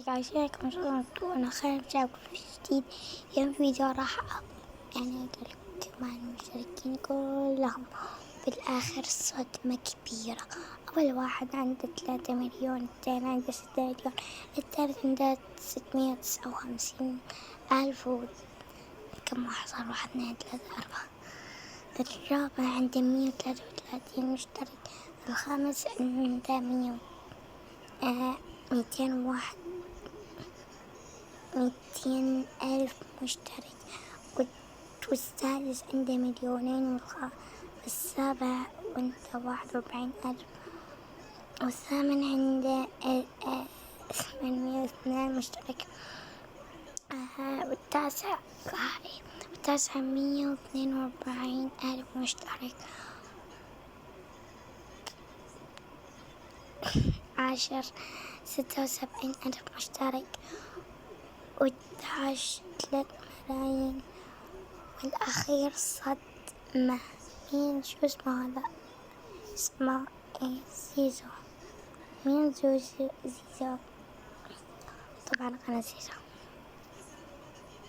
ازيك عايشينكم شلون انا خير جاكم في جديد. اليوم فيديو راح يعني اقولك مع المشتركين كلهم. بالاخر الصدمة كبيرة. اول واحد عنده 3 مليون، الثاني عنده 6 مليون، الثالث عنده 659,000 كم واحد صار؟ 1 2 3 4. الرابع عنده 133 مشترك. الخامس عنده 201 200,000 مشترك. والسادس عنده 2,000,000 والسابع عنده 41,000 والثامن عنده 802 مشترك. والتاسع 142,000 مشترك. عاشر 76,000 مشترك. و11 3 ملايين. والأخير صدمة. مين شو اسمه هذا؟ اسمه زيزو. مين زيزو؟ طبعا أنا زيزو.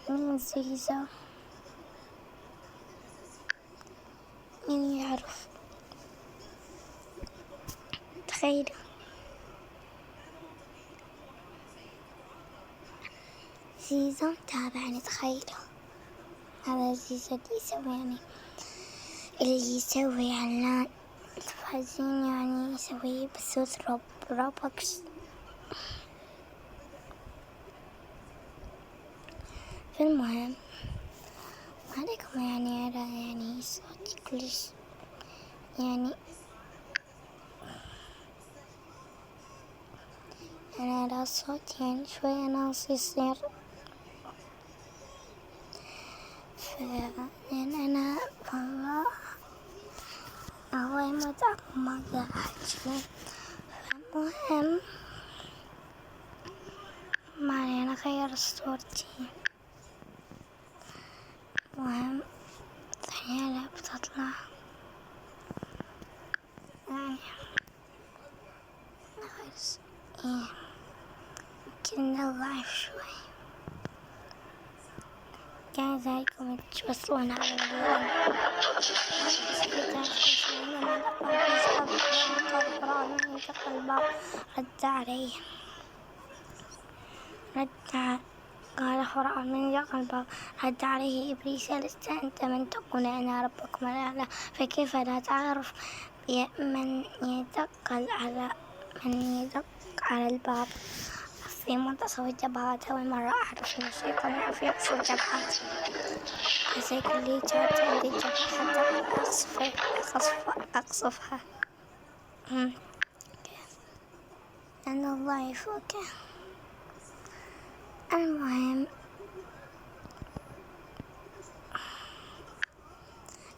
مين زيزو؟ مين يعرف؟ تخيلوا زيزو متابعني. تخيلوا هذا زيزو اللي يسوي إعلان تلفزيون، يعني يسوي بثوث روبوكس. المهم عليكم يعني أرى يعني صوتي كلش يعني أنا أرى صوت يعني شوية ناقص يصير. يعني أنا والله الله يموت ما أقدر أحكي. المهم ما علي، أنا غير صورتي. المهم ثانية بتطلع يعني إيه كنا ضعيف شوي. كان زيكم توصلون على اليوم رد عليه. قال فرعون من يقل الباب. رد عليه إبليس لست أنت من تقول أنا ربكم الأعلى فكيف لا تعرف من يدق على الباب في منتصف الجبهات. أول مرة أعرف أن الشيطان يعرف يقصف الجبهات. زي اللي جات عندي الجبهة حتى أقصفها. أنا ضعيف. أوكي.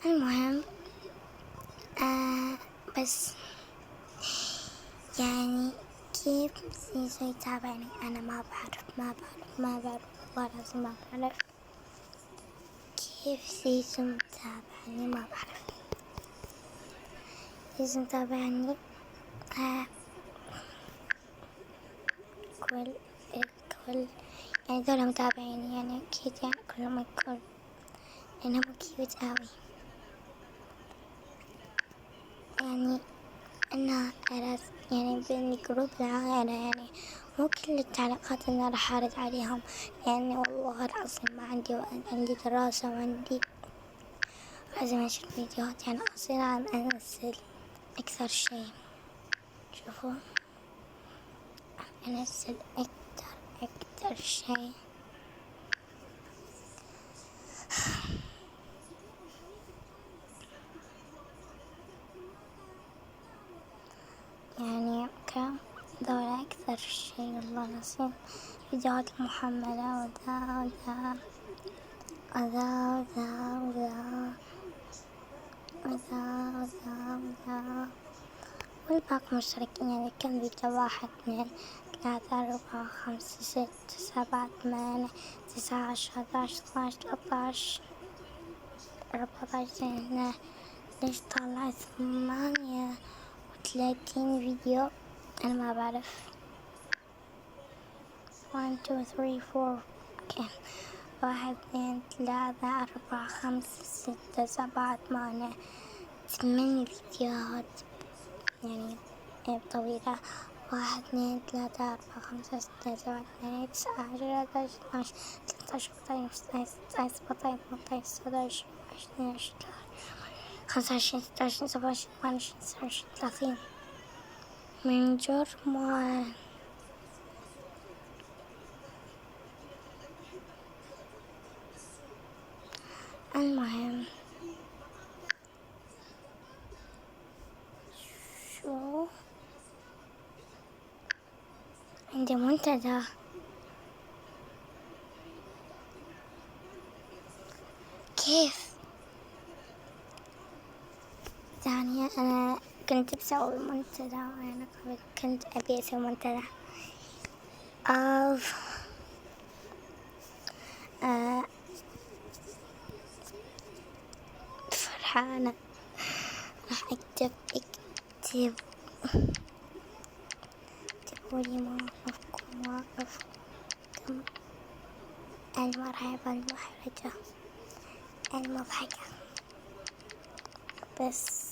المهم بس يعني كيف زيزو يتابعني؟ أنا ما بعرف والله لازم ما بعرف كيف زيزو متابعني. ما بعرف زيزو متابعني. كل يعني ذولا متابعين يعني أكيد يعني كلهم يكون لأنهم كيوت أوي. يعني أنا أرى يعني بين جروب العائلة يعني مو كل التعليقات أنا راح أرد عليهم، يعني والله العظيم ما عندي دراسة وعندي لازم أنشر فيديوهات يعني أصير عم أنزل أكثر شيء. شوفوا أنزل أكثر شيء. يعني ذولا أكثر شيء والله العظيم فيديوهات محملة والباقي مشتركين يعني كم فيديو؟ 1 2 3 4 5 6 7 8 9 10 11 12 13 14. هنا ليش طلع 38 فيديو؟ أنا ما بعرف. 1 2 3 4. اوكي. 1 2 3 4 5 6 7 8 8 فيديوهات يعني طويلة. 1 2 3 4 5 6 7 8 9 10 11 12 13 14 15 16 17 18 19 20 21 25 26 27 28 29 30 من جرمه. المهم شو عندي منتدى. كيف ثانية أنا كنت بسوي منتدى وأنا كنت أبي أسوي منتدى. أوف. فرحانة. راح أكتب اكتبولي مواقفكم المرعبة المحرجة المضحكة. بس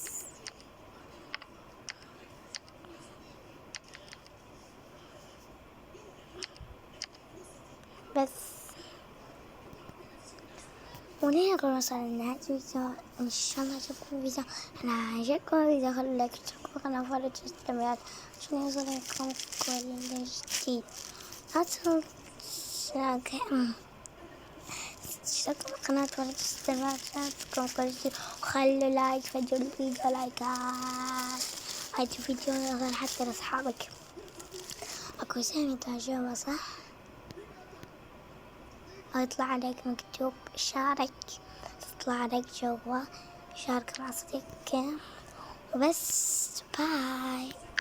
ونقدر نوصل لنهاية الفيديو. إن شاء الله عجبكم الفيديو. أنا عجبكم الفيديو خلوا لايك واشتركوا في القناة وفعلوا زر التنبيهات عشان يوصلكم كل جديد. لا تنسوا اشتركوا في القناة وفعلوا زر التنبيهات عشان يوصلكم كل جديد. وخلوا لايك فجروا الفيديو لايكات. هاي الفيديو غير حتى لأصحابك. أكو سامي تعجبه صح؟ أو يطلع عليك مكتوب شارك، تطلع عليك جوا شارك مع صديقك وبس. باي.